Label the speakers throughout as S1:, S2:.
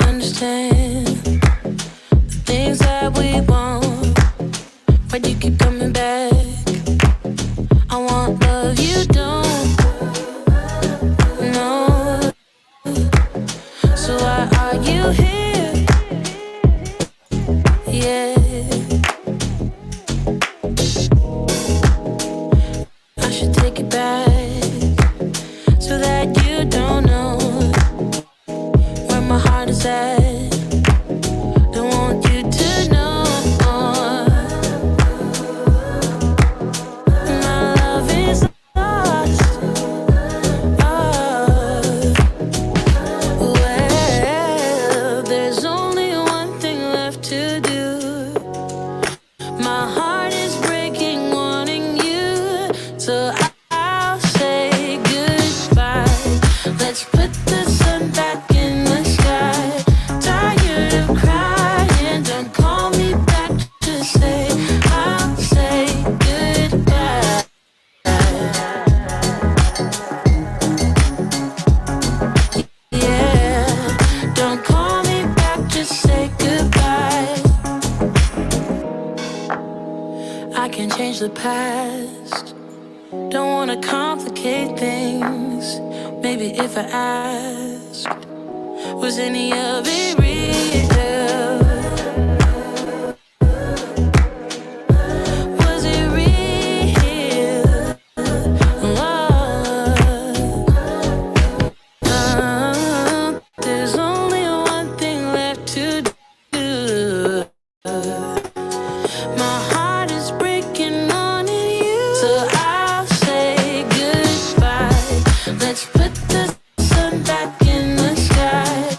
S1: understand the things that we want, but you keep coming back. I want love you don't know. So why are you here? Yeah, I should take it back so that you don't know where my heart is at. Don't want you to know my love is lost. Oh, well, there's only one thing left to do. My heart is breaking, wanting you, so I'll say goodbye. Let's put the sun back in the sky. Tired of crying, don't call me back to say I'll say goodbye. Yeah, don't call me back, just say goodbye. I can't change the past, don't wanna complicate things. Maybe if I asked, was any of it real? Was it real? There's only one thing left to do. My heart is breaking, wanting you, so I'll say goodbye. Let's put the sun back in the sky.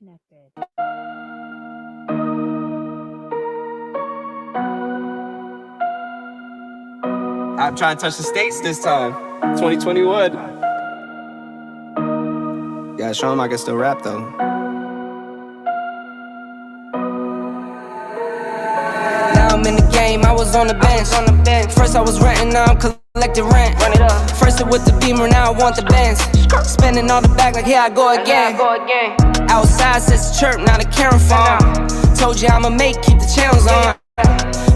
S2: I'm trying to touch the states this time. 2021. Yeah, show him I can still rap though. Now I'm in the game, I was on the bench. First I was renting, now I'm collecting rent. First it with the Beamer, now I want the Benz. Spending all the back like here I go again. Outside says chirp, now the camera phone. Told you I'ma make, keep the channels on.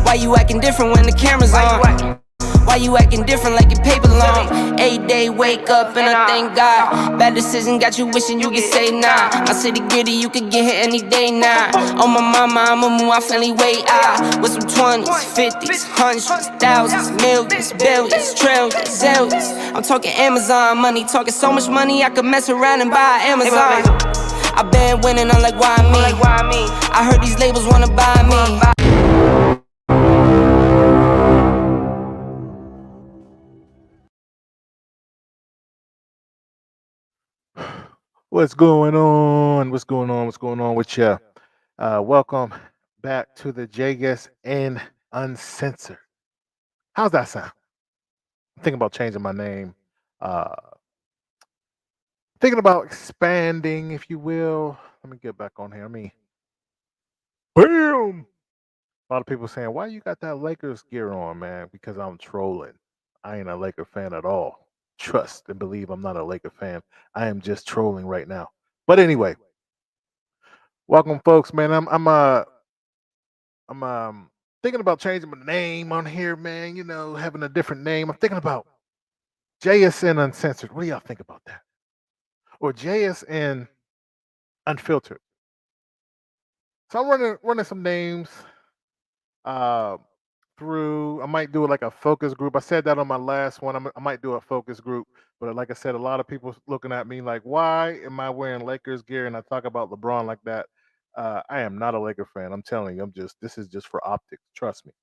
S2: Why you acting different when the camera's on? Why you acting different like your paper long? 8 day wake up and I thank God. Bad decision got you wishing you could say nah. My city gritty, you could get hit any day now. On my mama, I'ma move my family way out. With some 20s, 50s, hundreds, thousands, millions, billions, trillions, zillions. I'm talking Amazon money, talking so much money I could mess around and buy Amazon. I been winning, I'm like, why me? I heard these labels wanna buy me.
S3: What's going on? What's going on? What's going on with you? Welcome back to the JS and Uncensored. How's that sound? I'm thinking about changing my name. Thinking about expanding, if you will. Let me get back on here. Boom! A lot of people saying, why you got that Lakers gear on, man? Because I'm trolling. I ain't a Laker fan at all. Trust and believe I'm not a Laker fan. I am just trolling right now. But anyway, welcome, folks, man. I'm thinking about changing my name on here, man. You know, having a different name. I'm thinking about JSN Uncensored. What do y'all think about that? Or JSN Unfiltered. So I'm running some names uh, through. I might do like a focus group. I said that on my last one. I might do a focus group. But like I said, a lot of people looking at me like, why am I wearing Lakers gear and I talk about LeBron like that? I am not a Laker fan. I'm telling you, this is just for optics. Trust me.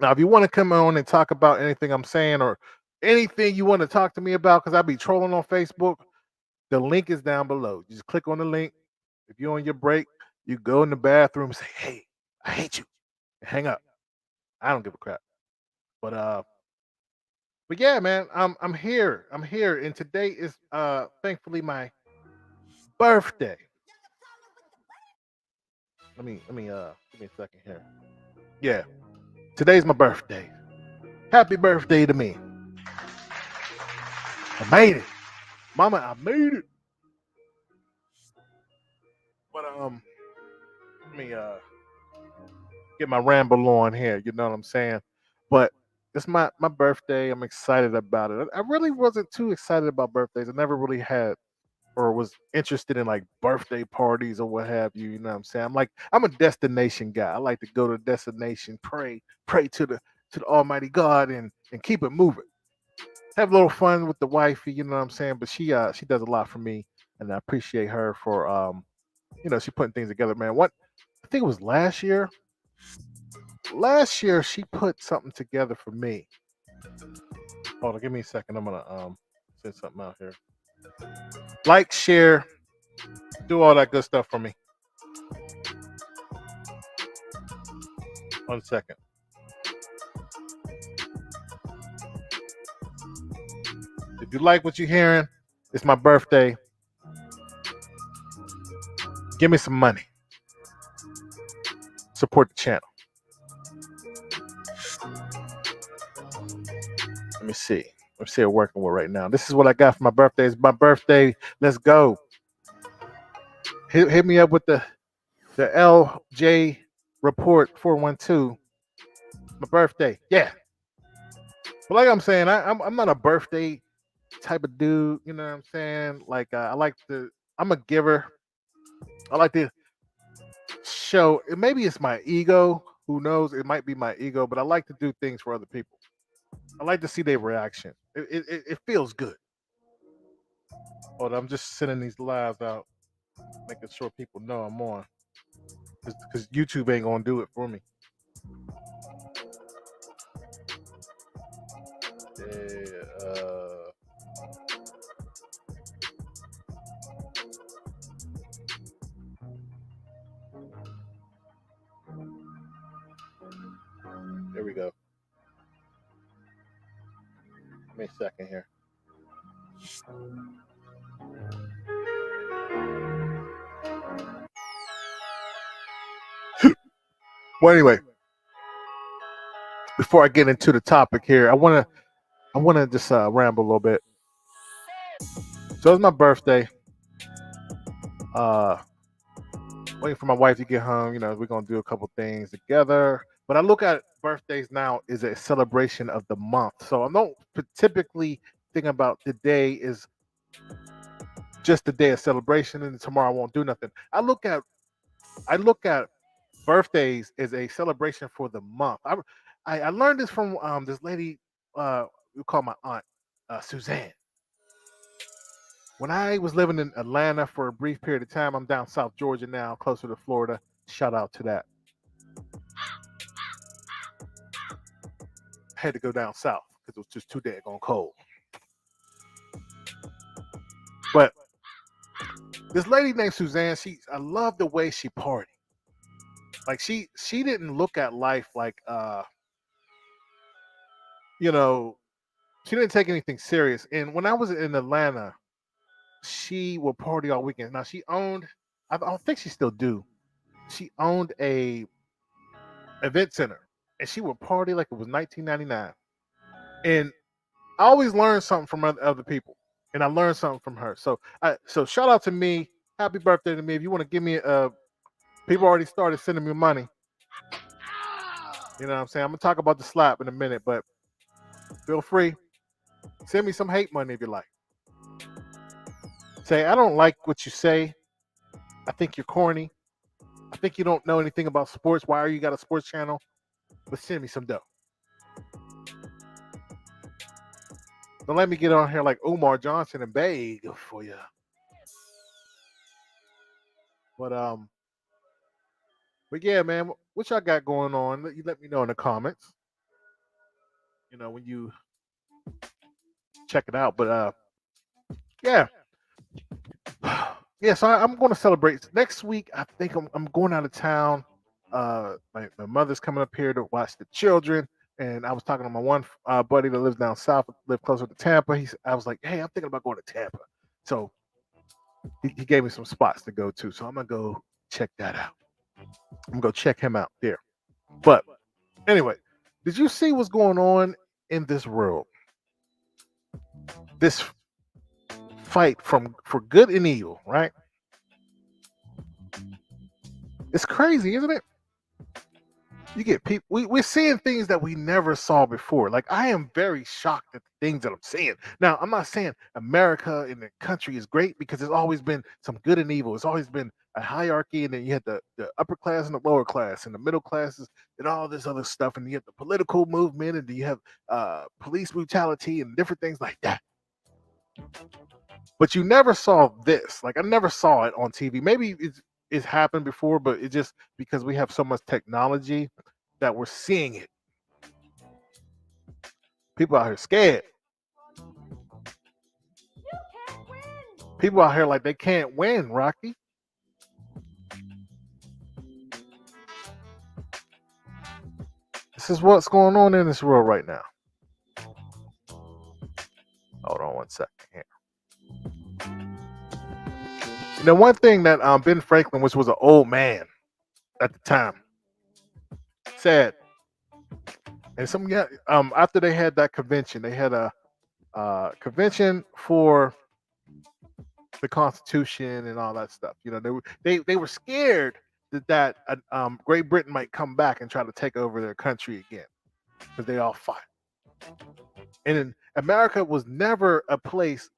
S3: Now, if you want to come on and talk about anything I'm saying or anything you want to talk to me about, because I be trolling on Facebook, the link is down below. You just click on the link. If you're on your break, you go in the bathroom and say, "Hey, I hate you," and hang up. I don't give a crap. But yeah, man, I'm here. I'm here, and today is thankfully my birthday. Let me give me a second here. Yeah, today's my birthday. Happy birthday to me. I made it. Mama, I made it. But let me get my ramble on here. You know what I'm saying? But it's my birthday. I'm excited about it. I really wasn't too excited about birthdays. I never really had or was interested in like birthday parties or what have you. You know what I'm saying? I'm a destination guy. I like to go to a destination, pray to the Almighty God, and keep it moving. Have a little fun with the wifey. You know what I'm saying? But she does a lot for me, and I appreciate her for she putting things together, man. What I think it was last year. Last year she put something together for me. Hold on, give me a second. I'm gonna send something out here. Like, share, do all that good stuff for me. 1 second. If you like what you're hearing, it's my birthday. Give me some money. Support the channel. Let me see. Let's see what I'm working with right now. This is what I got for my birthday. It's my birthday. Let's go. Hit me up with the LJ report 412. My birthday. Yeah. But like I'm saying, I'm not a birthday type of dude. You know what I'm saying? Like I'm a giver. I like to show. Maybe it's my ego. Who knows? It might be my ego, but I like to do things for other people. I like to see their reaction. It feels good. Hold on, I'm just sending these lives out, making sure people know I'm on. Because YouTube ain't gonna do it for me. Yeah, Here we go. Give me a second here. Well, anyway, before I get into the topic here, I wanna just ramble a little bit. So it's my birthday. Uh, Waiting for my wife to get home. We're gonna do a couple things together. But I look at birthdays now as a celebration of the month. So I don't typically think about the day is just the day of celebration, and tomorrow I won't do nothing. I look at birthdays as a celebration for the month. I learned this from this lady we call my aunt Suzanne. When I was living in Atlanta for a brief period of time, I'm down South Georgia now, closer to Florida. Shout out to that. I had to go down south because it was just too daggone cold. But this lady named Suzanne, I love the way she partied. Like she didn't look at life like you know she didn't take anything serious. And when I was in Atlanta, she would party all weekend. Now she owned, I don't think she still do. She owned a event center, and she would party like it was 1999. And I always learn something from other people, and I learned something from her. So shout out to me. Happy birthday to me. If you want to give me people already started sending me money. You know what I'm saying? I'm gonna talk about the slap in a minute, but feel free. Send me some hate money if you like. Say I don't like what you say. I think you're corny. I think you don't know anything about sports. Why are you got a sports channel? But send me some dough. Don't let me get on here like Omar Johnson and beg for you. But but yeah, man, what y'all got going on? You let me know in the comments. When you check it out. But yeah, yeah. So I'm going to celebrate next week. I think I'm going out of town. My mother's coming up here to watch the children. And I was talking to my one buddy that lives down south, live closer to Tampa. I was like, hey, I'm thinking about going to Tampa. So he gave me some spots to go to. So I'm gonna go check that out. I'm gonna go check him out there. But anyway, did you see what's going on in this world? This fight for good and evil, right? It's crazy, isn't it? You get people. We're seeing things that we never saw before. Like I am very shocked at the things that I'm seeing. Now, I'm not saying America and the country is great because there's always been some good and evil. It's always been a hierarchy, and then you had the upper class and the lower class, and the middle classes, and all this other stuff, and you have the political movement, and you have police brutality and different things like that. But you never saw this. Like I never saw it on TV. Maybe it's happened before, but it just because we have so much technology that we're seeing it. People out here scared. People out here like they can't win, Rocky. This is what's going on in this world right now. Hold on one second here. One thing that Ben Franklin, which was an old man at the time, said, and after they had that convention, they had a convention for the Constitution and all that stuff. They were scared that Great Britain might come back and try to take over their country again because they all fought. And in America was never a place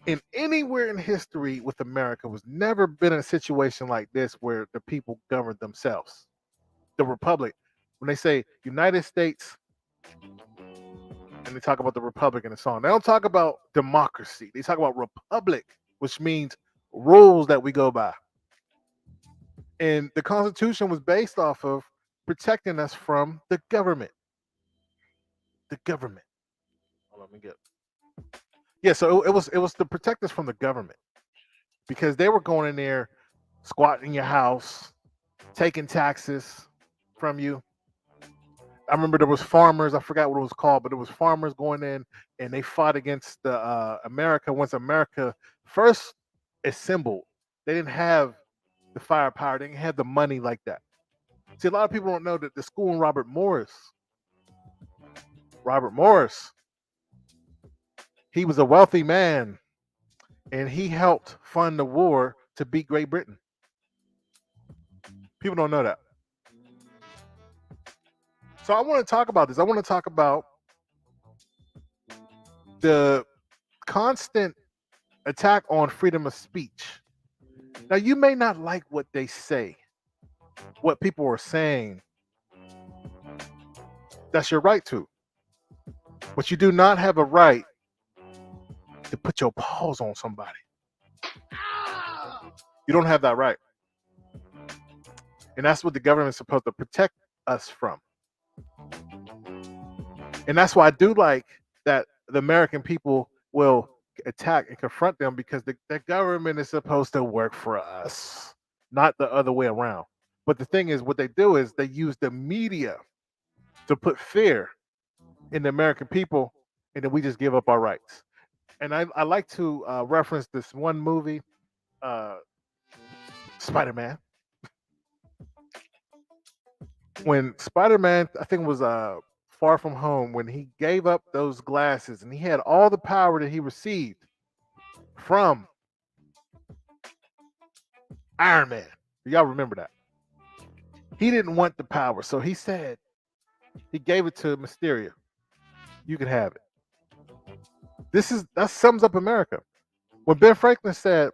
S3: in anywhere in history with America was never been in a situation like this where the people governed themselves. The Republic, when they say United States and they talk about the Republic in the song, they don't talk about democracy. They talk about Republic, which means rules that we go by. And the Constitution was based off of protecting us from the government. The government. Hold on, let me get. Yeah, so it was to protect us from the government because they were going in there, squatting your house, taking taxes from you, I remember there was farmers. I forgot what it was called, but it was farmers going in and they fought against the America. Once America first assembled, they didn't have the firepower. They didn't have the money like that. See, a lot of people don't know that the school in Robert Morris, he was a wealthy man, and he helped fund the war to beat Great Britain. People don't know that. So I want to talk about this. I want to talk about the constant attack on freedom of speech. Now, you may not like what they say, what people are saying. That's your right to. But you do not have a right to put your paws on somebody. You don't have that right. And that's what the government's supposed to protect us from. And that's why I do like that the American people will attack and confront them because the government is supposed to work for us, not the other way around. But the thing is, what they do is they use the media to put fear in the American people, and then we just give up our rights. And I like to reference this one movie, uh, Spider Man. When Spider Man, I think it was Far From Home, when he gave up those glasses and he had all the power that he received from Iron Man. Y'all remember that? He didn't want the power, so he said he gave it to Mysterio. You can have it. That sums up America. When Ben Franklin said,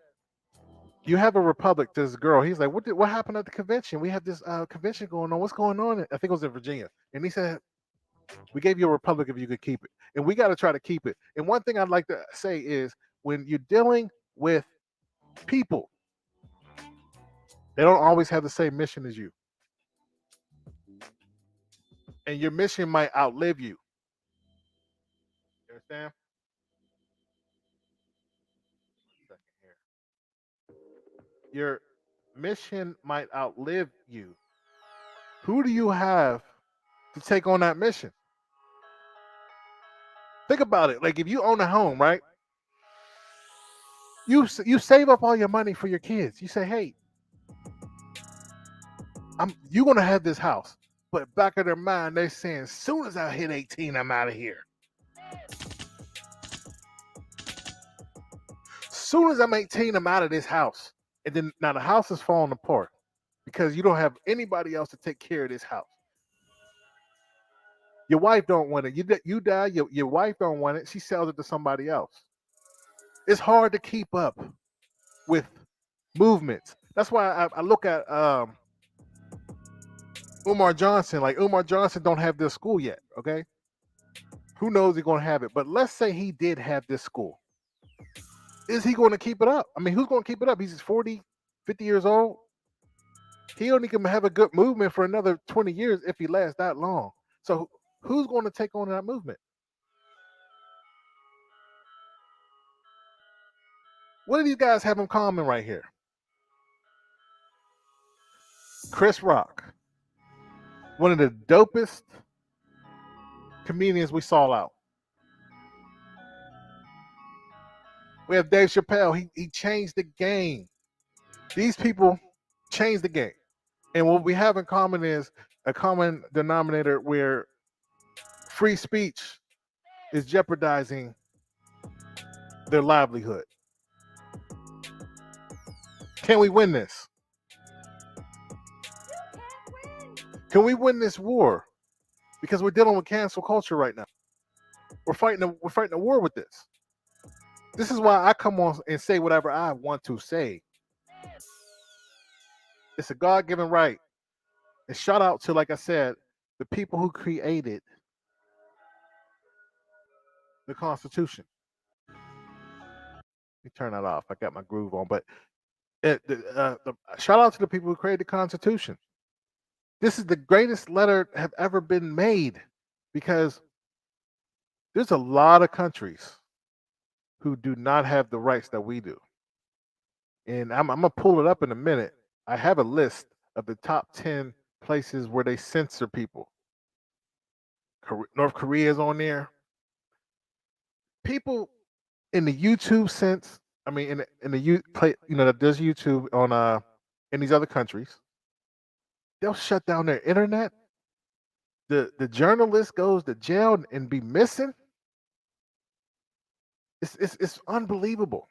S3: "You have a republic," to this girl, he's like, "What happened at the convention? We have this convention going on. What's going on?" I think it was in Virginia, and he said, "We gave you a republic if you could keep it, and we got to try to keep it." And one thing I'd like to say is, when you're dealing with people, they don't always have the same mission as you, and your mission might outlive you. You understand? Second here. Your mission might outlive you. Who do you have to take on that mission? Think about it. Like if you own a home, right? You save up all your money for your kids. You say, "Hey, you're gonna have this house." But back of their mind, they're saying, "As soon as I hit 18, I'm out of here. As soon as I'm 18, I'm out of this house." And then now the house is falling apart because you don't have anybody else to take care of this house. Your wife don't want it. You die. Your wife don't want it. She sells it to somebody else. It's hard to keep up with movements. That's why I look at Umar Johnson. Like Umar Johnson don't have this school yet. Okay, who knows he's gonna have it? But let's say he did have this school. Is he going to keep it up? I mean, who's going to keep it up? He's 40, 50 years old. He only can have a good movement for another 20 years if he lasts that long. So who's going to take on that movement? What do these guys have in common right here? Chris Rock, one of the dopest comedians we saw out. We have Dave Chappelle. He changed the game. These people changed the game. And what we have in common is a common denominator where free speech is jeopardizing their livelihood. Can we win this? Can we win this war? Because we're dealing with cancel culture right now. We're fighting a war with this. This is why I come on and say whatever I want to say. It's a God-given right. And shout out to, like I said, the people who created the Constitution. Let me turn that off. I got my groove on, but shout out to the people who created the Constitution. This is the greatest letter have ever been made because there's a lot of countries who do not have the rights that we do. And I'm gonna pull it up in a minute. I have a list of the top 10 places where they censor people. North Korea is on there. People in the YouTube sense, I mean, in the play, that does YouTube on in these other countries, they'll shut down their internet. The journalist goes to jail and be missing. It's unbelievable.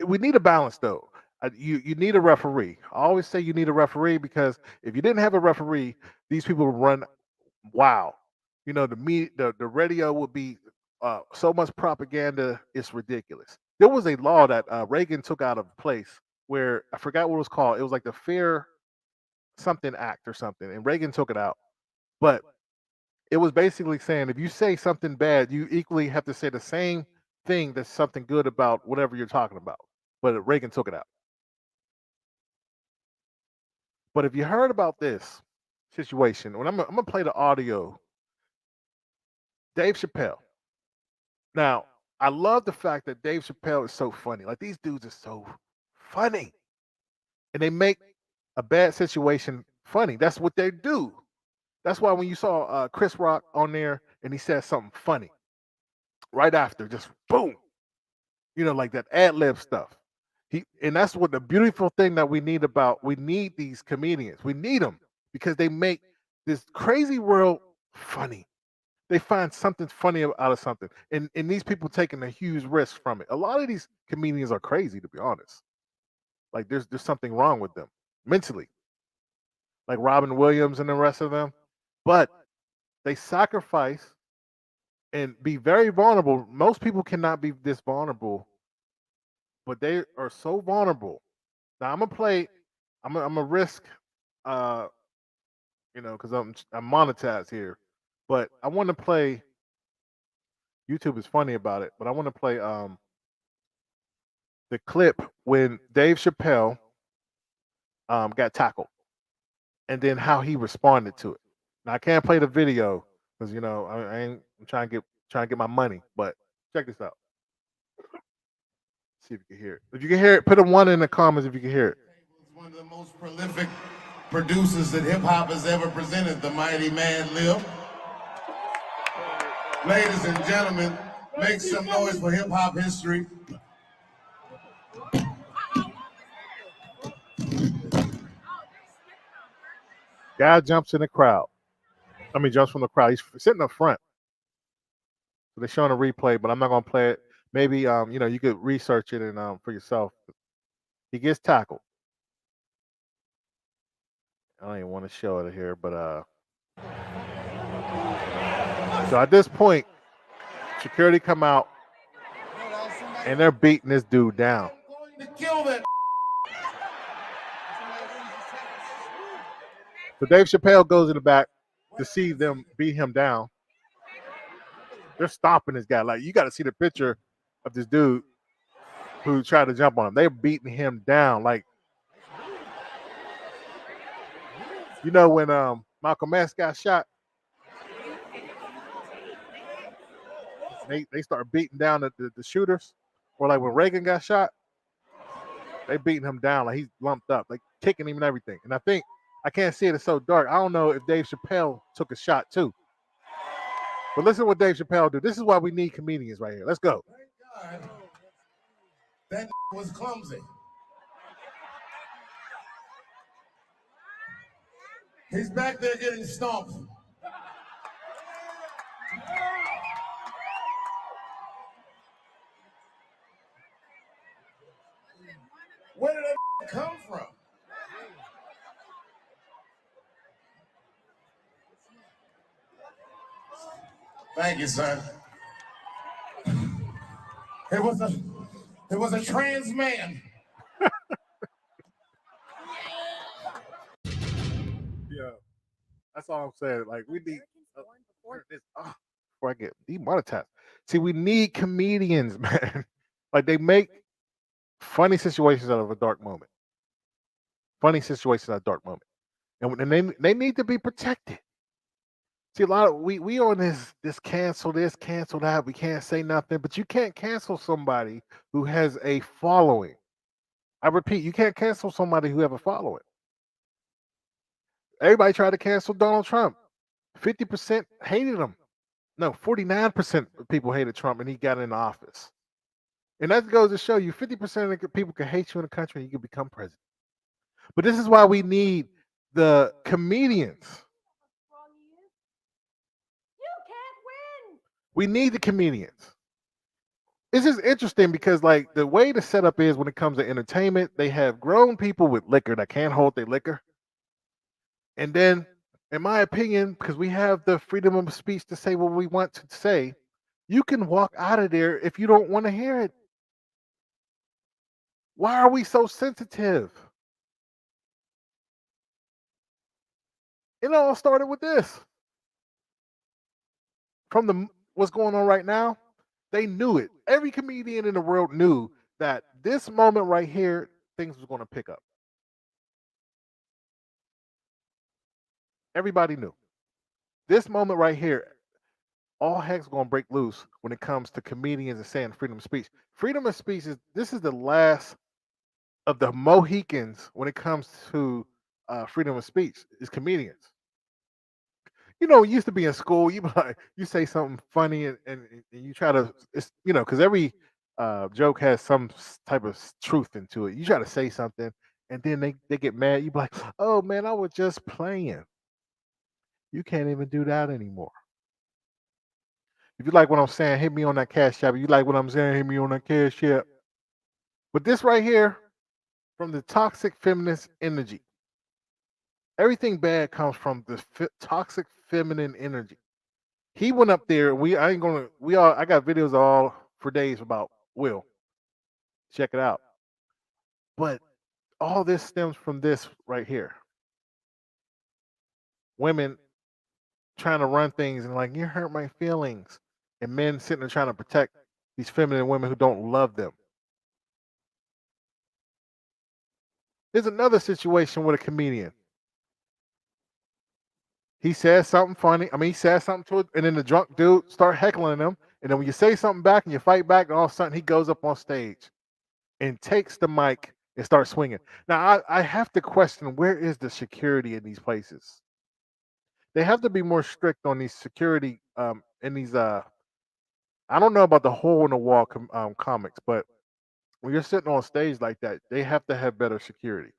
S3: We need a balance though. You need a referee. I always say you need a referee because if you didn't have a referee, these people would run wild. The radio would be so much propaganda. It's ridiculous. There was a law that Reagan took out of place where I forgot what it was called. It was like the Fair something Act or something, and Reagan took it out. But it was basically saying if you say something bad, you equally have to say the same thing that's something good about whatever you're talking about. But Reagan took it out. But if you heard about this situation, when I'm gonna play the audio, Dave Chappelle. Now, I love the fact that Dave Chappelle is so funny. Like these dudes are so funny, and they make a bad situation funny. That's what they do. That's why when you saw Chris Rock on there and he said something funny right after, just boom, like that ad lib stuff. And that's what the beautiful thing that we need these comedians. We need them because they make this crazy world funny. They find something funny out of something. And these people taking a huge risk from it. A lot of these comedians are crazy, to be honest. Like there's something wrong with them mentally. Like Robin Williams and the rest of them. But they sacrifice and be very vulnerable. Most people cannot be this vulnerable, but they are so vulnerable. Now I'm gonna play. I'm gonna risk, uh, because I'm monetized here, but I want to play. YouTube is funny about it, but I want to play the clip when Dave Chappelle got tackled, and then how he responded to it. Now I can't play the video because I'm trying to get my money, but check this out. See if you can hear it. If you can hear it, put a one in the comments if you can hear it.
S4: One of the most prolific producers that hip hop has ever presented, the mighty man Lil. Ladies and gentlemen, make some noise for hip hop history.
S3: Guy jumps in the crowd. Jumps from the crowd. He's sitting up front. So they're showing a replay, but I'm not gonna play it. Maybe you could research it and for yourself. He gets tackled. I don't even want to show it here, but so at this point, security come out and they're beating this dude down.
S4: I'm going to kill that.
S3: So Dave Chappelle goes in the back to see them beat him down. They're stomping this guy. Like you got to see the picture of this dude who tried to jump on him. They're beating him down. Like when Malcolm X got shot, they start beating down the shooters. Or like when Reagan got shot, they beating him down like he's lumped up, like kicking him and everything. And I think I can't see it. It's so dark. I don't know if Dave Chappelle took a shot too. But listen to what Dave Chappelle do. This is why we need comedians right here. Let's go.
S4: Thank God that was clumsy. He's back there getting stomped. Where did that come from? Thank you, son. It was a trans man.
S3: Yeah, that's all I'm saying. Like we need before I get demonetized. See, we need comedians, man. Like they make funny situations out of a dark moment. Funny situations out of a dark moment, and they need to be protected. See, a lot of we on this cancel this, cancel that. We can't say nothing, but you can't cancel somebody who has a following. I repeat, you can't cancel somebody who have a following. Everybody tried to cancel Donald Trump. 50% hated him. No, 49% of people hated Trump, and he got in office. And that goes to show you 50% of the people can hate you in the country and you can become president. But this is why we need the comedians. We need the comedians. This is interesting because, like, the way the setup is when it comes to entertainment, they have grown people with liquor that can't hold their liquor. And then, in my opinion, because we have the freedom of speech to say what we want to say, you can walk out of there if you don't want to hear it. Why are we so sensitive? It all started with this. From what's going on right now, they knew it. Every comedian in the world knew that this moment right here, things was going to pick up. Everybody knew. This moment right here, all heck's going to break loose when it comes to comedians and saying freedom of speech. Freedom of speech is this is the last of the Mohicans when it comes to freedom of speech. Is comedians. You know, you used to be in school. You be like, you say something funny and you try to, it's because every joke has some type of truth into it. You try to say something, and then they get mad. You be like, oh man, I was just playing. You can't even do that anymore. If you like what I'm saying, hit me on that cash app. If you like what I'm saying, hit me on that cash app. But this right here, from the toxic feminist energy, everything bad comes from the toxic feminine energy. He went up there. I ain't gonna. We all. I got videos all for days about Will. Check it out. But all this stems from this right here. Women trying to run things and like you hurt my feelings, and men sitting there trying to protect these feminine women who don't love them. There's another situation with a comedian. He says something funny. I mean, he says something to it, and then the drunk dude start heckling him. And then when you say something back and you fight back, and all of a sudden he goes up on stage and takes the mic and starts swinging. Now, I have to question where is the security in these places? They have to be more strict on these security in these. I don't know about the hole in the wall comics, but when you're sitting on stage like that, they have to have better security,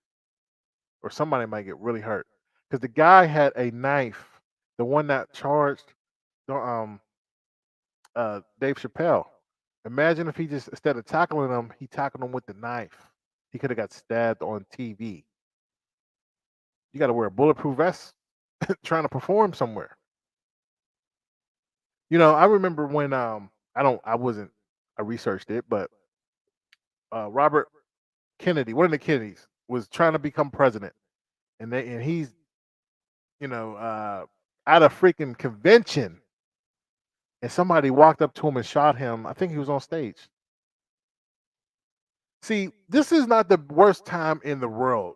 S3: or somebody might get really hurt. Because the guy had a knife, the one that charged Dave Chappelle. Imagine if he just instead of tackling him, he tackled him with the knife. He could have got stabbed on TV. You got to wear a bulletproof vest trying to perform somewhere. I remember when I researched it, but Robert Kennedy, one of the Kennedys, was trying to become president, and he's at a freaking convention, and somebody walked up to him and shot him. I think he was on stage. See, this is not the worst time in the world.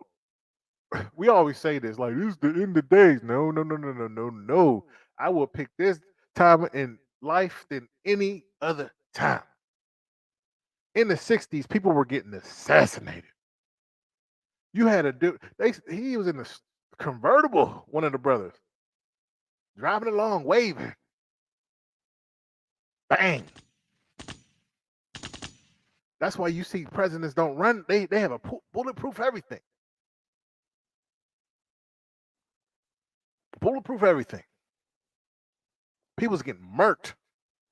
S3: We always say this, like, this is the end of days. No, no, no, no, no, no, no. I will pick this time in life than any other time. In the 60s, people were getting assassinated. You had a dude, he was in a convertible, one of the brothers, driving along, waving. Bang. That's why you see presidents don't run. They have a bulletproof everything. Bulletproof everything. People's getting murked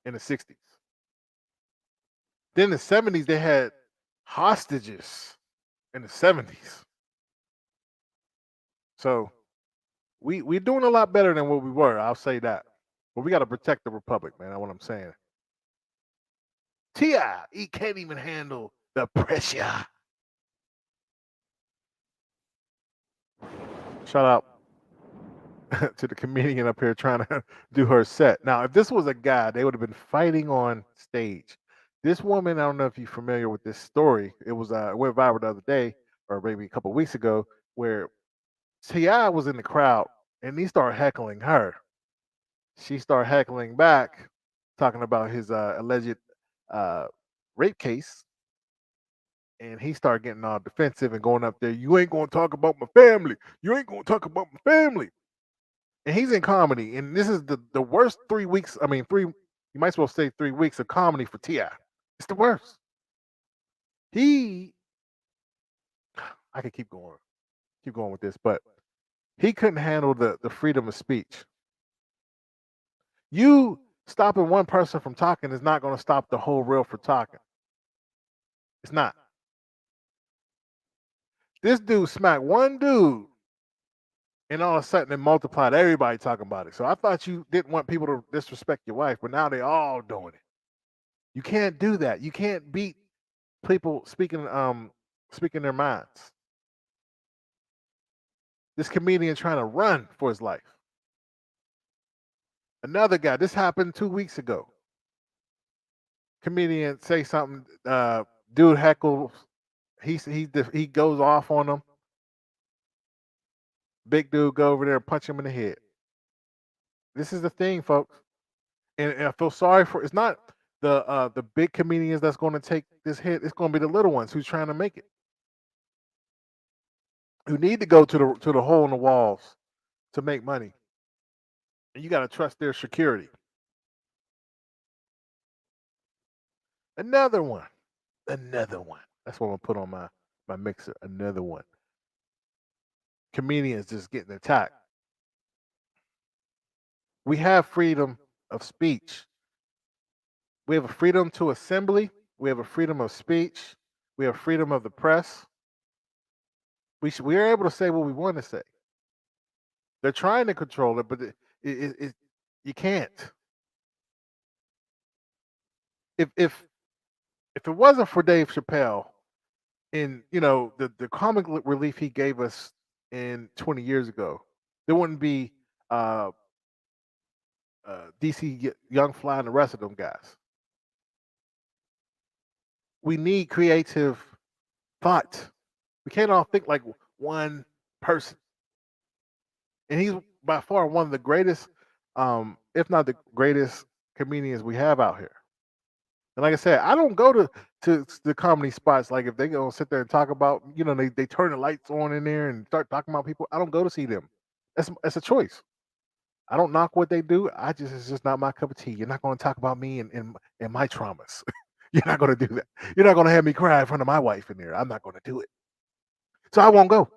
S3: in the 60s. Then in the 70s, they had hostages in the 70s. So we're doing a lot better than what we were. I'll say that. But we got to protect the republic, man. That's what I'm saying. T.I., he can't even handle the pressure. Shout out to the comedian up here trying to do her set. Now, if this was a guy, they would have been fighting on stage. This woman, I don't know if you're familiar with this story. It went viral the other day, or maybe a couple of weeks ago, where Ti was in the crowd and he started heckling her. She started heckling back, talking about his alleged rape case, and he started getting all defensive and going up there. You ain't gonna talk about my family. You ain't gonna talk about my family. and he's in comedy, and this is the worst 3 weeks. I mean, three. You might as well say 3 weeks of comedy for Ti. It's the worst. He, I could keep going with this, but he couldn't handle the freedom of speech. You stopping one person from talking is not going to stop the whole reel from talking. It's not. This dude smacked one dude, and all of a sudden it multiplied. Everybody talking about it. So I thought you didn't want people to disrespect your wife, but now they all doing it. You can't do that. You can't beat people speaking their minds. This comedian trying to run for his life. Another guy. This happened 2 weeks ago. Comedian say something. Dude heckles. He goes off on him. Big dude go over there and punch him in the head. This is the thing, folks. And I feel sorry for. It's not the big comedians that's going to take this hit. It's going to be the little ones who's trying to make it. Who need to go to the hole in the walls to make money. And you got to trust their security. Another one. Another one. That's what I'm gonna put on my mixer. Another one. Comedians just getting attacked. We have freedom of speech. We have a freedom to assembly. We have a freedom of speech. We have freedom of the press. We are able to say what we want to say. They're trying to control it, but you can't. If it wasn't for Dave Chappelle and the comic relief he gave us in 20 years ago, there wouldn't be DC Young Fly and the rest of them guys. We need creative thought. We can't all think like one person. And he's by far one of the greatest, if not the greatest comedians we have out here. And like I said, I don't go to the comedy spots. Like if they go sit there and talk about, they turn the lights on in there and start talking about people. I don't go to see them. That's a choice. I don't knock what they do. It's just not my cup of tea. You're not going to talk about me and my traumas. You're not going to do that. You're not going to have me cry in front of my wife in there. I'm not going to do it. So I won't go.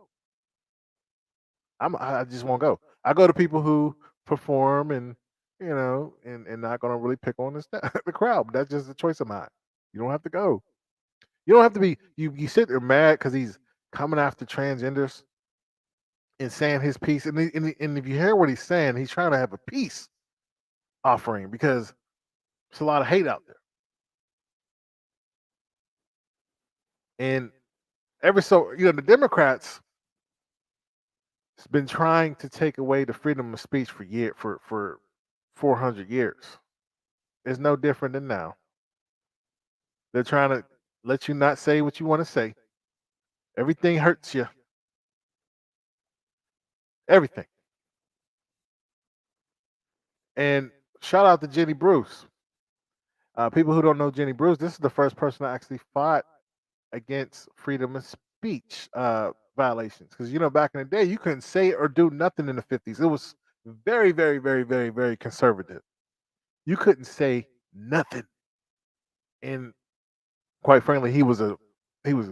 S3: I just won't go. I go to people who perform and and not going to really pick on the crowd. But that's just a choice of mine. You don't have to go. You don't have to be. You sit there mad because he's coming after transgenders and saying his piece. And if you hear what he's saying, he's trying to have a peace offering because there's a lot of hate out there. And the Democrats has been trying to take away the freedom of speech for 400 years. It's no different than now. They're trying to let you not say what you want to say. Everything hurts you. Everything. And shout out to Jenny Bruce. People who don't know Jenny Bruce, this is the first person that actually fought against freedom of speech violations. Because back in the day, you couldn't say or do nothing in the 50s. It was very, very, very, very, very conservative. You couldn't say nothing. And quite frankly, he was a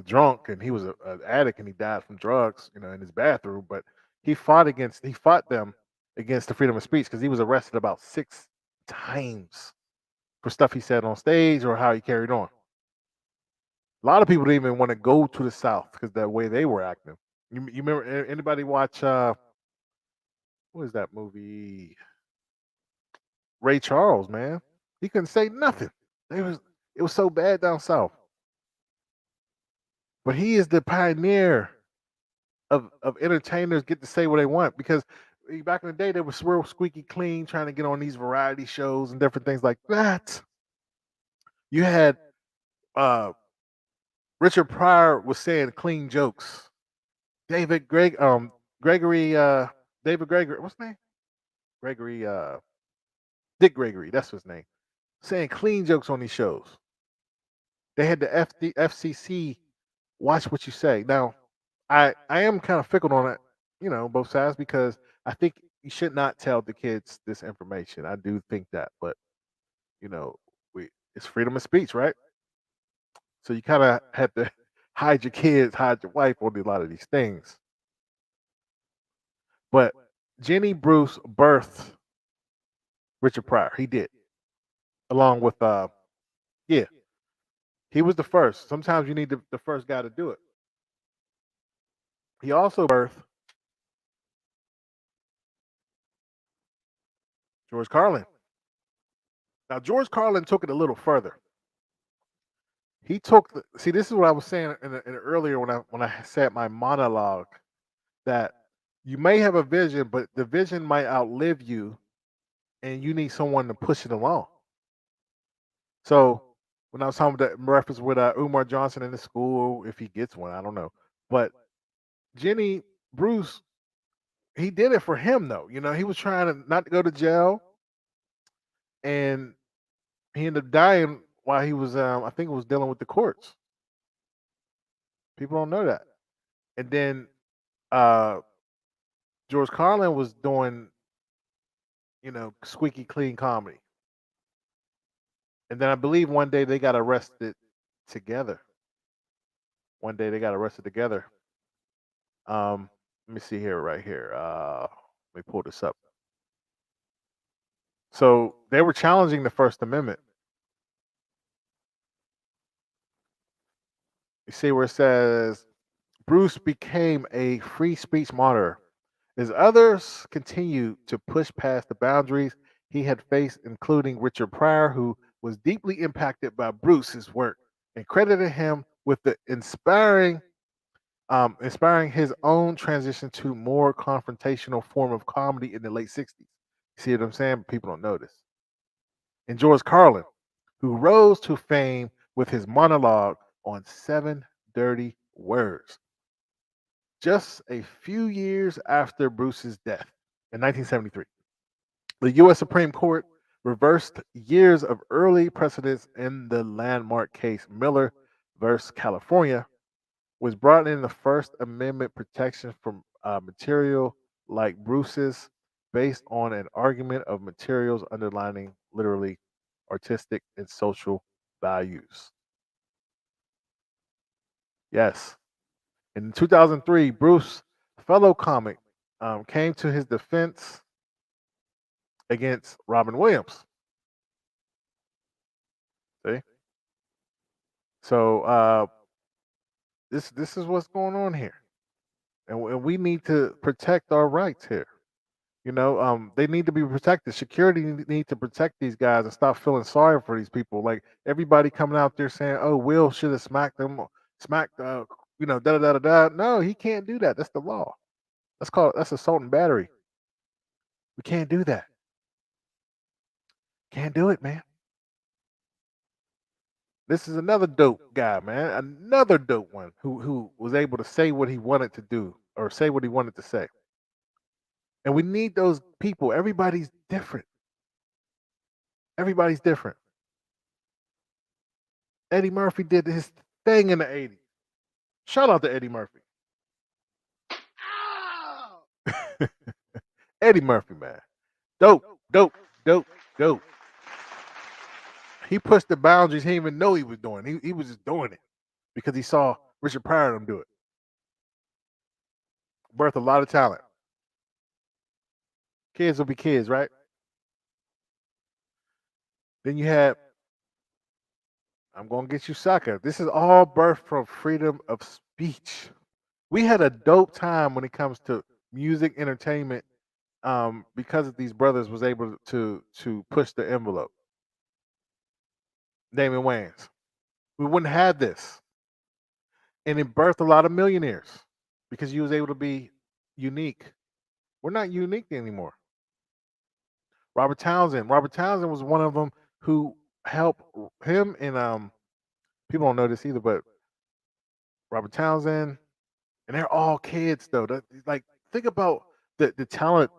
S3: drunk and he was an addict and he died from drugs, in his bathroom. But he fought them against the freedom of speech because he was arrested about 6 times for stuff he said on stage or how he carried on. A lot of people didn't even want to go to the South because that way they were acting. You remember anybody watch what is that movie? Ray Charles, man. He couldn't say nothing. It was so bad down south. But he is the pioneer of entertainers get to say what they want because back in the day they were real squeaky clean trying to get on these variety shows and different things like that. You had Richard Pryor was saying clean jokes. David Gregory David Gregory, what's his name? Gregory Dick Gregory, that's his name. Saying clean jokes on these shows. They had the FCC watch what you say. Now, I am kind of fickle on it, both sides because I think you should not tell the kids this information. I do think that, but you know, we it's freedom of speech, right? So you kind of have to hide your kids, hide your wife on a lot of these things. But Jenny Bruce birthed Richard Pryor. He did, along with yeah, he was the first. Sometimes you need the first guy to do it. He also birthed George Carlin. Now George Carlin took it a little further. He took the see. This is what I was saying earlier when I said my monologue that you may have a vision, but the vision might outlive you, and you need someone to push it along. So when I was talking about that reference with Umar Johnson in the school, if he gets one, I don't know. But Jenny Bruce, he did it for him though. You know, he was trying to not to go to jail, and he ended up dying while he was, I think, it was dealing with the courts. People don't know that. And then uh, George Carlin was doing, squeaky clean comedy. And then I believe one day they got arrested together. One day they got arrested together. Let me see here, right here. Let me pull this up. So they were challenging the First Amendment. You see where it says Bruce became a free speech martyr as others continued to push past the boundaries he had faced, including Richard Pryor, who was deeply impacted by Bruce's work and credited him with the inspiring his own transition to more confrontational form of comedy in the late 60s. You see what I'm saying? People don't know this. And George Carlin, who rose to fame with his monologue on Seven Dirty Words, just a few years after Bruce's death in 1973. The U.S. Supreme Court reversed years of early precedents in the landmark case Miller versus California, was brought in the First Amendment protection from material like Bruce's based on an argument of materials underlining literally artistic and social values. Yes. In 2003, Bruce, fellow comic, came to his defense against Robin Williams. See? So this is what's going on here. And we need to protect our rights here. They need to be protected. Security need to protect these guys and stop feeling sorry for these people. Like everybody coming out there saying, "Oh, Will should have smacked them, smacked, da da da da." No, he can't do that. That's the law. That's assault and battery. We can't do that. Can't do it, man. This is another dope guy, man. Another dope one who was able to say what he wanted to do or say what he wanted to say. And we need those people. Everybody's different. Everybody's different. Eddie Murphy did his thing in the 80s. Shout out to Eddie Murphy. Eddie Murphy, man. Dope, dope, dope, dope. He pushed the boundaries he didn't even know he was doing. He was just doing it because he saw Richard Pryor and them do it. Birthed a lot of talent. Kids will be kids, right? Then you had I'm gonna get you sucker. This is all birthed from freedom of speech. We had a dope time when it comes to music entertainment, because of these brothers was able to push the envelope. Damon Wayans. We wouldn't have this. And it birthed a lot of millionaires because you was able to be unique. We're not unique anymore. Robert Townsend. Robert Townsend was one of them who helped him and people don't know this either, but Robert Townsend, and they're all kids though. Like think about the talent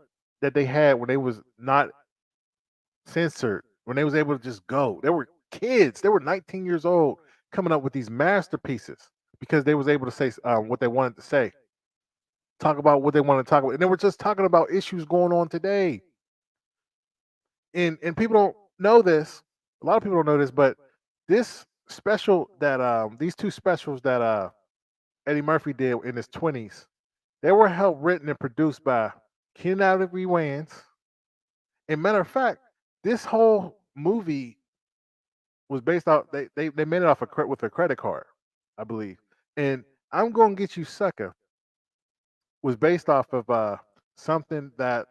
S3: that they had when they was not censored, when they was able to just go. They were kids. They were 19 years old coming up with these masterpieces because they was able to say what they wanted to say. talk about what they want to talk about. And then we're just talking about issues going on today. And people don't know this. A lot of people don't know this, but this special that these two specials that Eddie Murphy did in his 20s, they were helped written and produced by Keenan Ivory Wayans. And matter of fact, this whole movie was based off they made it off with a credit card, I believe. And I'm gonna get you sucker was based off of something that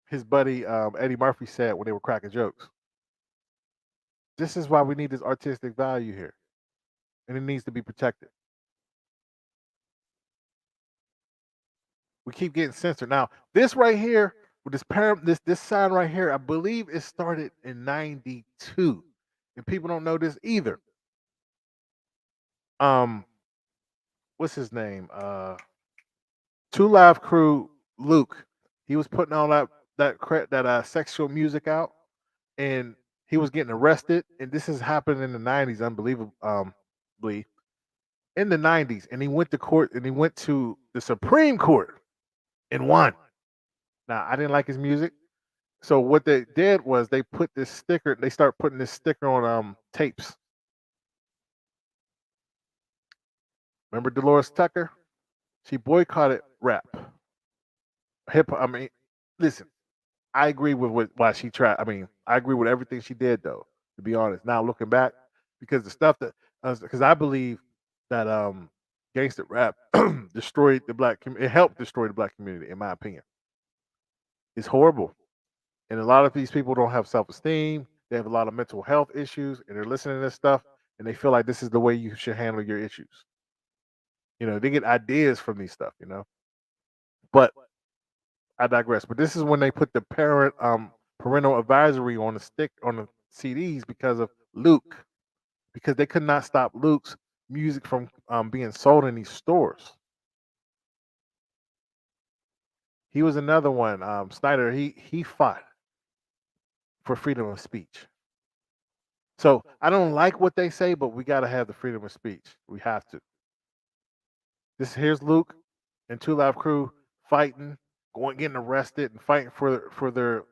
S3: his buddy Eddie Murphy said when they were cracking jokes. This is why we need this artistic value here, and it needs to be protected. We keep getting censored. Now, this right here, with this sign right here, I believe it started in '92, and people don't know this either. Um, what's his name? Two Live Crew Luke. He was putting all that sexual music out, and he was getting arrested. And this has happened in the '90s, unbelievably, in the '90s. And he went to court, and he went to the Supreme Court and won. Now, I didn't like his music. So what they did was they put this sticker. They start putting this sticker on tapes. Remember Dolores Tucker? She boycotted rap, hip hop. I mean, listen, I agree with why she tried. I mean, I agree with everything she did, though. To be honest, now looking back, because the stuff that because I believe that gangster rap destroyed the black. It helped destroy the black community, in my opinion. It's horrible. And a lot of these people don't have self esteem. They have a lot of mental health issues, and they're listening to this stuff, and they feel like this is the way you should handle your issues. They get ideas from these stuff. But I digress. But this is when they put the parental advisory on the CDs because of Luke, because they could not stop Luke's music from being sold in these stores. He was another one. Snyder. He fought for freedom of speech. So I don't like what they say, but we got to have the freedom of speech. We have to. Here's Luke and Two Live Crew fighting, getting arrested, and fighting for their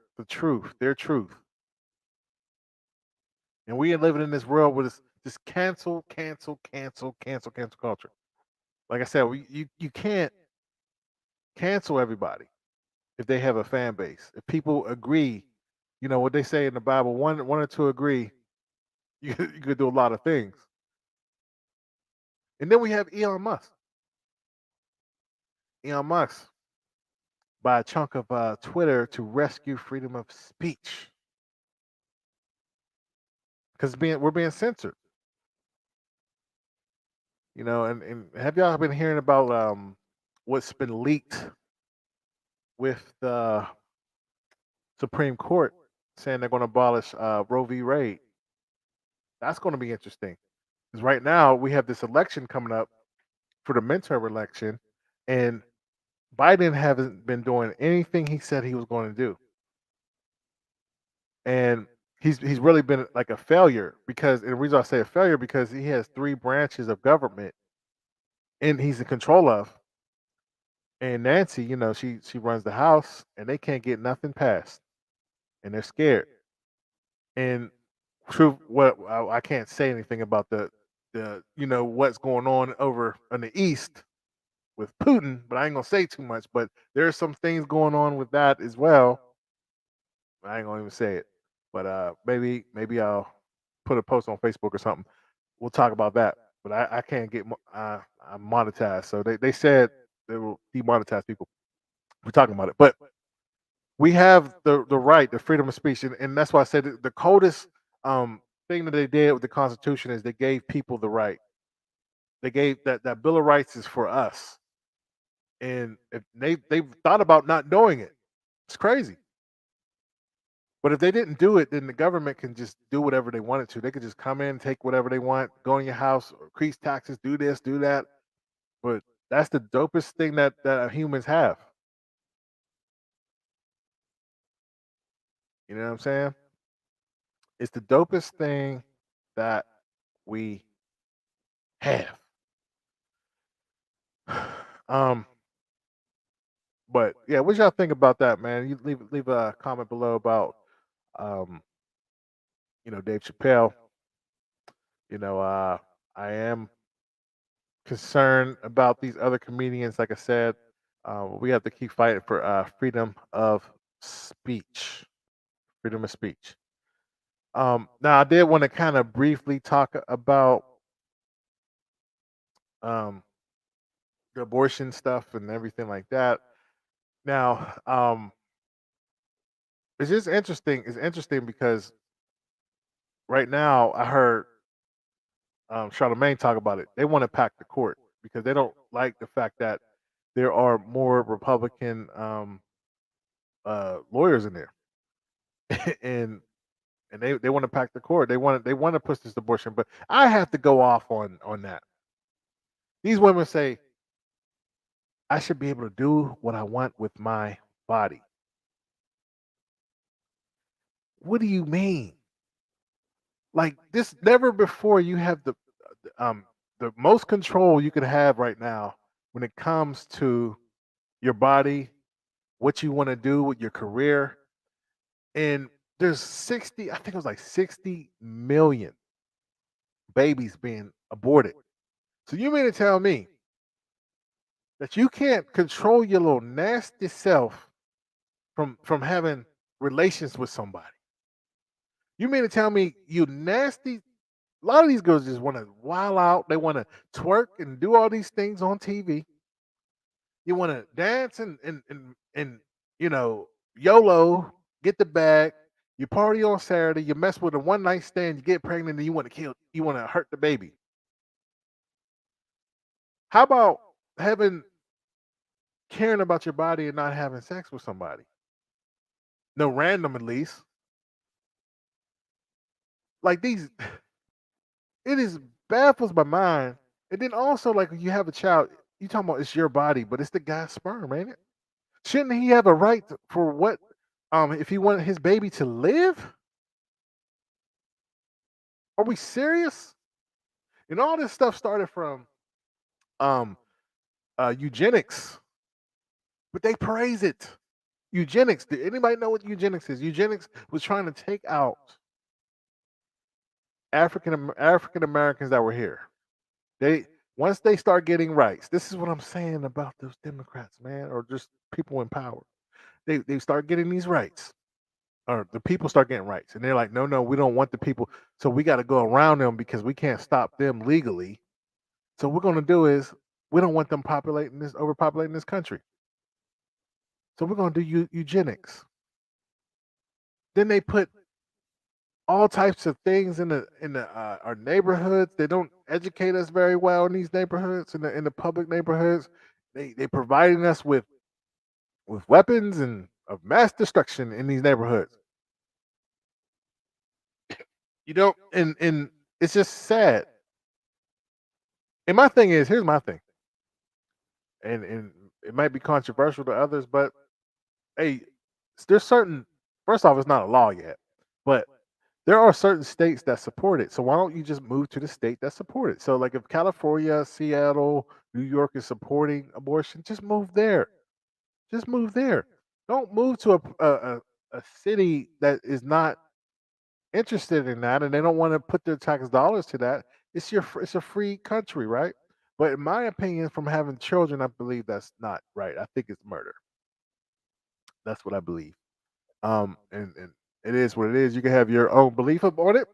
S3: truth. And we are living in this world with this cancel culture. Like I said, you can't cancel everybody if they have a fan base. If people agree, what they say in the Bible, one or two agree, you could do a lot of things. And then we have Elon Musk. Elon Musk by a chunk of Twitter to rescue freedom of speech because we're being censored. And have y'all been hearing about what's been leaked with the Supreme Court saying they're going to abolish Roe v. Wade? That's going to be interesting because right now we have this election coming up for the midterm election, and Biden hasn't been doing anything he said he was going to do, and he's really been like a failure and the reason I say a failure because he has three branches of government, and he's in control of. And Nancy, she runs the House, and they can't get nothing passed, and they're scared. And true, what I can't say anything about the what's going on over in the East with Putin, but I ain't gonna say too much. But there's some things going on with that as well. I ain't gonna even say it, but maybe I'll put a post on Facebook or something. We'll talk about that. But I can't get I'm monetized, so they said they will demonetize people. We're talking about it, but we have the right, the freedom of speech, and that's why I said the coldest thing that they did with the Constitution is they gave people the right. They gave that Bill of Rights is for us, and if they've thought about not doing it. It's crazy. But if they didn't do it, then the government can just do whatever they wanted to. They could just come in, take whatever they want, go in your house, increase taxes, do this, do that. But that's the dopest thing that humans have. You know what I'm saying? It's the dopest thing that we have. um, But yeah, what y'all think about that, man? You leave a comment below about um, Dave Chappelle. You know, I am concerned about these other comedians. Like I said, we have to keep fighting for freedom of speech. Freedom of speech. Now, I did want to kind of briefly talk about um, the abortion stuff and everything like that. Now, it's just interesting. It's interesting because right now I heard Charlemagne talk about it. They want to pack the court because they don't like the fact that there are more Republican lawyers in there, and they want to pack the court. They want to push this abortion, but I have to go off on that. These women say I should be able to do what I want with my body. What do you mean? Like this, never before you have the most control you could have right now when it comes to your body, what you want to do with your career, and there's 60, I think it was like 60 million babies being aborted. So you mean to tell me that you can't control your little nasty self from having relations with somebody? You mean to tell me you nasty? A lot of these girls just want to wild out. They want to twerk and do all these things on TV. You want to dance and YOLO, get the bag. You party on Saturday. You mess with a one night stand. You get pregnant, and you want to kill. You want to hurt the baby. How about having caring about your body and not having sex with somebody? No random, at least. Like these, it is baffles my mind. And then also, like when you have a child, you talking about it's your body, but it's the guy's sperm, ain't it? Shouldn't he have a right for what? If he wanted his baby to live? Are we serious? And all this stuff started from um eugenics, but they praise it. Eugenics. Did anybody know what eugenics is? Eugenics was trying to take out African Americans that were here. They once they start getting rights. This is what I'm saying about those Democrats, man, or just people in power. They start getting these rights, or the people start getting rights, and they're like, no, no, we don't want the people, so we got to go around them because we can't stop them legally. So what we're gonna do is we don't want them overpopulating this country. So we're gonna do eugenics. Then they put all types of things in the our neighborhoods. They don't educate us very well in these neighborhoods, in the public neighborhoods. They providing us with weapons and of mass destruction in these neighborhoods. And it's just sad. And my thing is, here's my thing, and it might be controversial to others, but hey, there's certain. First off, it's not a law yet, but there are certain states that support it. So why don't you just move to the state that support it? So like if California, Seattle, New York is supporting abortion, just move there. Just move there. Don't move to a city that is not interested in that and they don't want to put their tax dollars to that. It's a free country, right? But in my opinion, from having children, I believe that's not right. I think it's murder. That's what I believe. And it is what it is. You can have your own belief about it.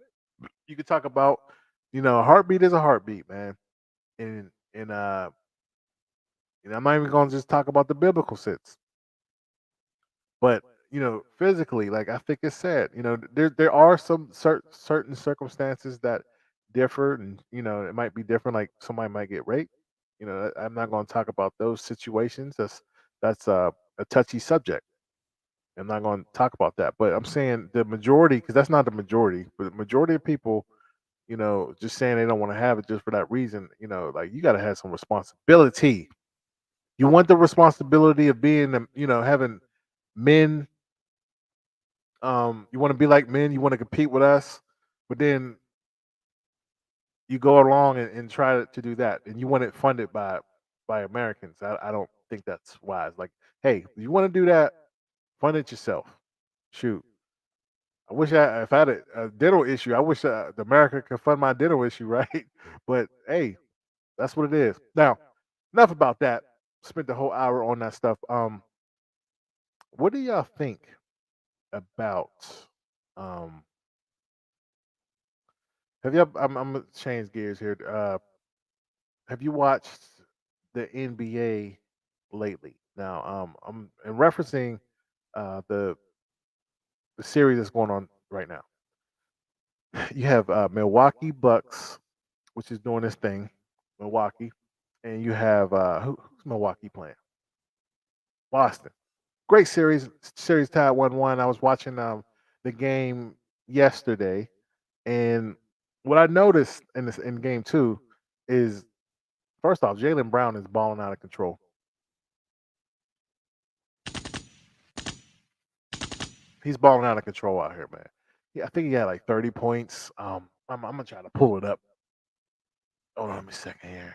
S3: You could talk about, a heartbeat is a heartbeat, man. And I'm not even gonna just talk about the biblical sense, but physically, like I think it's sad. There are some certain circumstances that differ, and it might be different. Like somebody might get raped. I'm not gonna talk about those situations. That's a touchy subject. I'm not going to talk about that, but I'm saying the majority, because that's not the majority, but the majority of people, just saying they don't want to have it just for that reason, like you got to have some responsibility. You want the responsibility of being, having men. You want to be like men. You want to compete with us, but then you go along and try to do that, and you want it funded by Americans. I don't think that's wise. Like Hey, if you want to do that, fund it yourself. Shoot, I wish if I had a dental issue, I wish the America could fund my dental issue, right? But hey, that's what it is. Now, enough about that. Spent the whole hour on that stuff. What do y'all think about? Um, have you? I'm gonna change gears here. Have you watched the NBA lately? Now, I'm in referencing the series that's going on right now. You have Milwaukee Bucks, which is doing this thing, Milwaukee, and you have who's Milwaukee playing? Boston. Great series. Series tied 1-1. I was watching the game yesterday, and what I noticed in game two is first off, Jalen Brown is balling out of control. He's balling out of control out here, man. Yeah, I think he had like 30 points. I'm gonna try to pull it up. Hold on, let me a second here.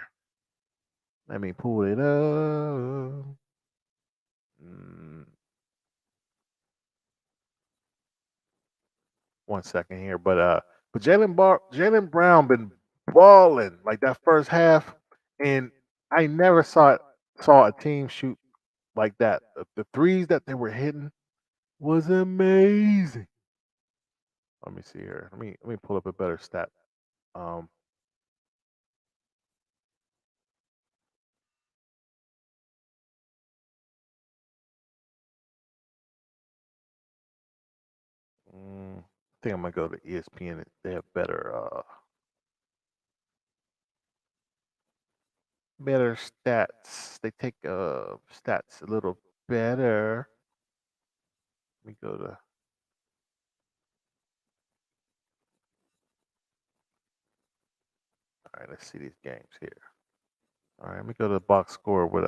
S3: Let me pull it up. Mm, 1 second here, but Jalen Brown been balling like that first half, and I never saw a team shoot like that. The threes that they were hitting was amazing. Let me see here. Let me pull up a better stat. Um, I think I'm gonna go to ESPN. They have better stats. They take stats a little better. Let me go to. All right, let's see these games here. All right, let me go to the box score with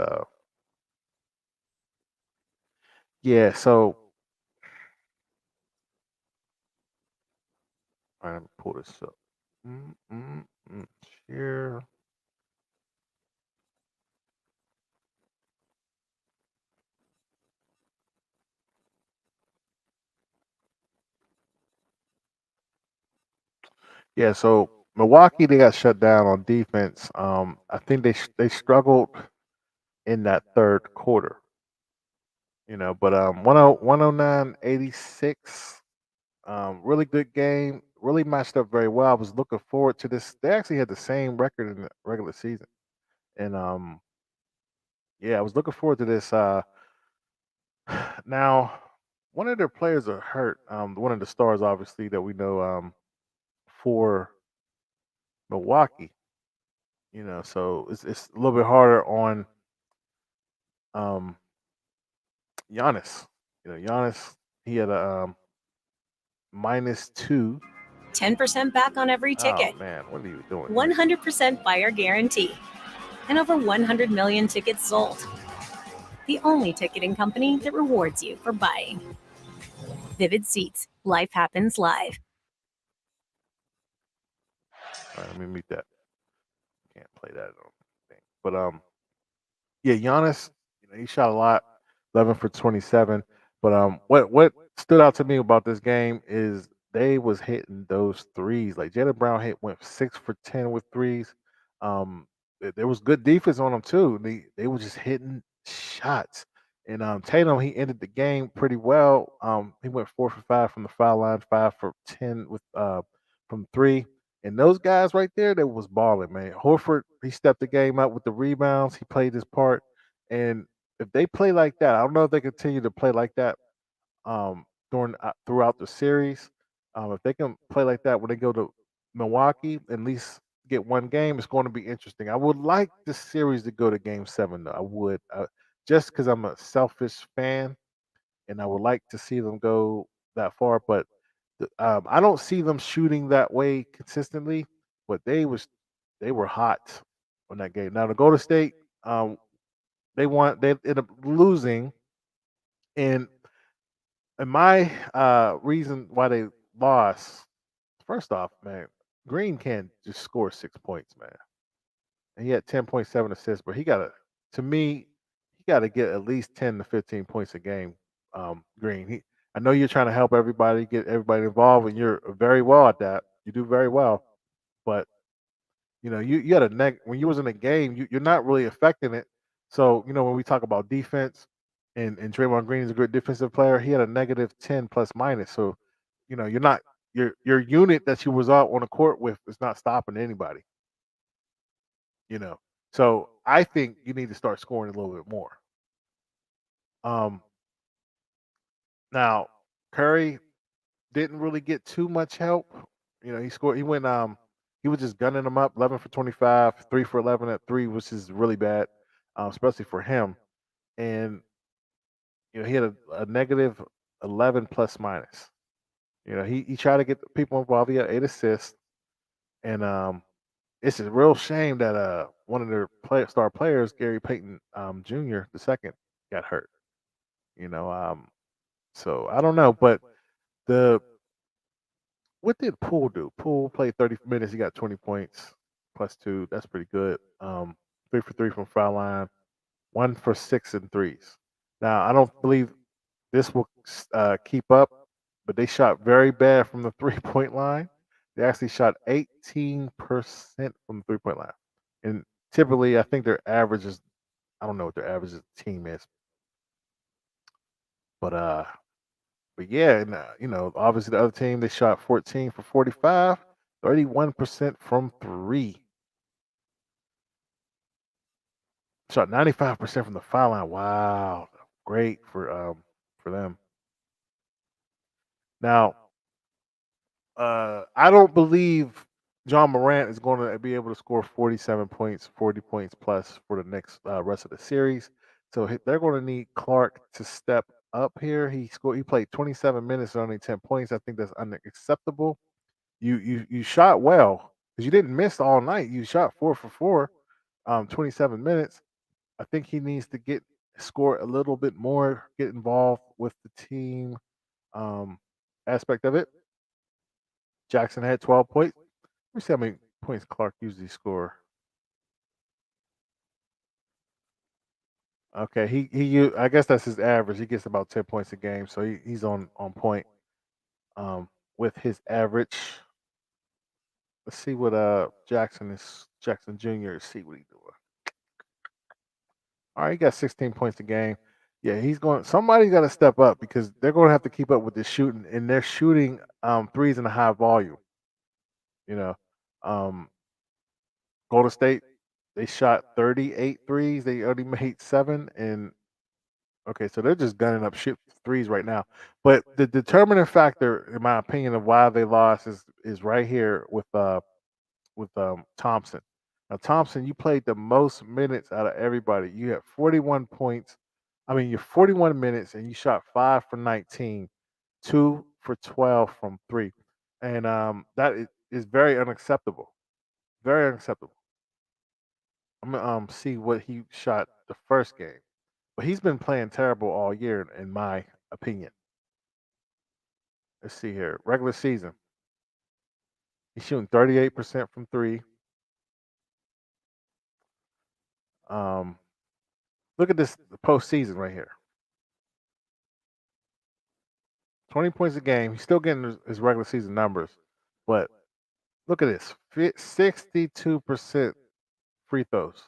S3: yeah. So all right, let me pull this up. Mm, mm, mm, Here. Yeah, so Milwaukee they got shut down on defense. I think they struggled in that third quarter. But 109-86. Really good game. Really matched up very well. I was looking forward to this. They actually had the same record in the regular season, and yeah, I was looking forward to this. Now, one of their players are hurt. One of the stars, obviously, that we know for Milwaukee. So it's a little bit harder on um Giannis. Giannis, he had a -2.
S1: 10% back on every
S3: Oh
S1: ticket,
S3: man, what are you doing here?
S1: 100% buyer guarantee, and over 100 million tickets sold. The only ticketing company that rewards you for buying. Vivid Seats. Life happens live.
S3: All right, let me mute that. Can't play that on thing. But yeah, Giannis, he shot a lot, 11 for 27. But what stood out to me about this game is they was hitting those threes. Like Jalen Brown went 6 for 10 with threes. There was good defense on them too. They were just hitting shots. And Tatum, he ended the game pretty well. He went 4 for 5 from the foul line, 5 for 10 with from three. And those guys right there, that was balling, man. Horford, he stepped the game up with the rebounds. He played his part. And if they play like that, I don't know if they continue to play like that throughout the series. If they can play like that when they go to Milwaukee, at least get one game, it's going to be interesting. I would like this series to go to Game 7, though. I would, just because I'm a selfish fan, and I would like to see them go that far. But I don't see them shooting that way consistently. But they were hot on that game. Now the Golden State, they ended up losing, and my reason why they lost, first off, man, Green can't just score 6 points, man. And he had 10.7 assists, but he got to me, got to get at least 10 to 15 points a game. Green. I know you're trying to help everybody, get everybody involved, and you're very well at that. You do very well, but you had a when you was in a game, you're not really affecting it. So when we talk about defense, and Draymond Green is a good defensive player, he had a negative 10 plus minus. So you're not your unit that you was out on the court with is not stopping anybody. You know, so I think you need to start scoring a little bit more. Um, Now Curry didn't really get too much help. He scored. He was just gunning them up, 11 for 25, 3 for 11 at three, which is really bad, especially for him. And he had a negative 11 plus minus. He tried to get the people involved. He had 8 assists, and it's a real shame that one of their star players, Gary Payton Jr. the second, got hurt. You know, um, so I don't know, but the what did Poole do? Poole played 30 minutes. He got 20 points plus two. That's pretty good. 3 for 3 from foul line, 1 for 6 in threes. Now, I don't believe this will keep up, but they shot very bad from the 3 point line. They actually shot 18% from the 3 point line. And typically, I think their average is, I don't know what their average team is, but yeah, and obviously the other team they shot 14 for 45, 31% from three. Shot 95% from the foul line. Wow, great for them. Now, I don't believe John Morant is going to be able to score 47 points, 40 points plus for the next rest of the series. So they're going to need Clark to step up here. He scored. He played 27 minutes and only 10 points. I think that's unacceptable. You shot well because you didn't miss all night. You shot 4 for 4, 27 minutes. I think he needs to score a little bit more, get involved with the team um, aspect of it. Jackson had 12 points. Let me see how many points Clark usually score. Okay, I guess that's his average. He gets about 10 points a game, so he's on point with his average. Let's see what Jackson Jr. See what he's doing. All right, he got 16 points a game. Yeah, he's going. Somebody's got to step up because they're going to have to keep up with this shooting, and they're shooting threes in a high volume. You know, um, Golden State they shot 38 threes. They only made seven, and okay, so they're just gunning up shoot threes right now. But the determining factor, in my opinion, of why they lost is right here with Thompson. Now Thompson, you played the most minutes out of everybody. You had 41 points. I mean, you're 41 minutes and you shot 5 for 19, 2 for 12 from three, and that is very unacceptable. Very unacceptable. I'm gonna see what he shot the first game, but he's been playing terrible all year, in my opinion. Let's see here. Regular season, he's shooting 38% from three. Um, Look at this postseason right here. 20 points a game. He's still getting his regular season numbers, but look at this: 62% free throws.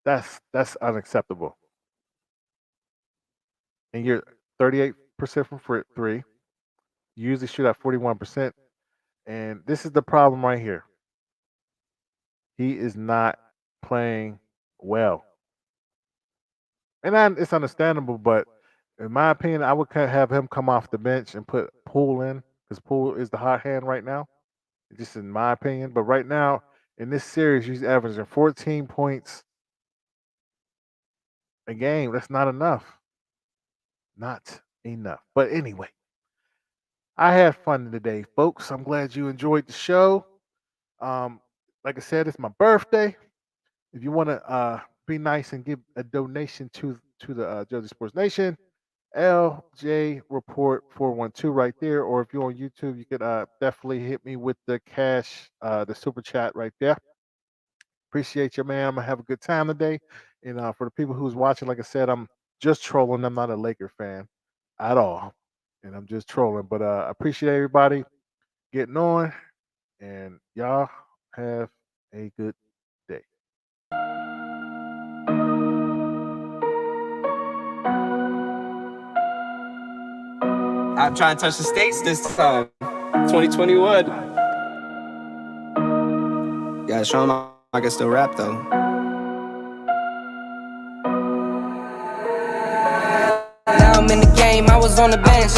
S3: That's unacceptable. And you're 38% from three. You usually shoot at 41%, and this is the problem right here. He is not playing well, and it's understandable. But in my opinion, I would have him come off the bench and put Poole in because Poole is the hot hand right now. Just in my opinion. But right now in this series, he's averaging 14 points a game. That's not enough. Not enough. But anyway, I had fun today, folks. I'm glad you enjoyed the show. Um, like I said, it's my birthday. If you want to be nice and give a donation to the Jersey Sports Nation, LJ Report 412 right there. Or if you're on YouTube, you could definitely hit me with the cash, the super chat right there. Appreciate you, man. I'm gonna have a good time today. And for the people who's watching, like I said, I'm just trolling. I'm not a Laker fan at all, and I'm just trolling. But I appreciate everybody getting on, and y'all have a good day.
S2: I'm trying to touch the states this time. 2021. Gotta show 'em I can still rap though. Now I'm in the game, I was on the bench.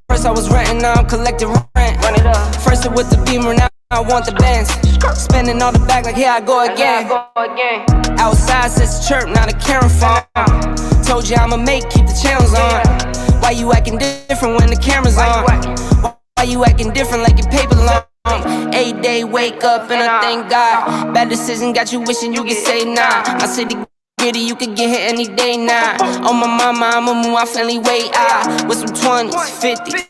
S2: First I was renting, now I'm collecting rent. Run it up. First it with the Beamer, now I want the Benz. Spending all the back like here I go again. Outside says chirp, not a camera phone. Told you I'ma keep the channels on. Why you acting different when the camera's on? Why you acting different like your paper long? 8-day wake up and I thank God. Bad decision got you wishing you could say nah. I said the gritty, you could get hit any day now. On my mama, I'ma move my family way out. With some 20s, 50s,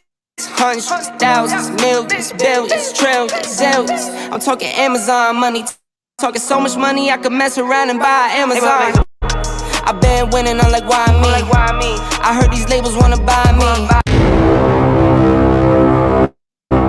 S2: hundreds, thousands, millions, billions, trillions, zillions. I'm talking Amazon money. Talking so much money I could mess around and buy Amazon. I been winning, I'm like, why me? I heard these labels wanna buy me.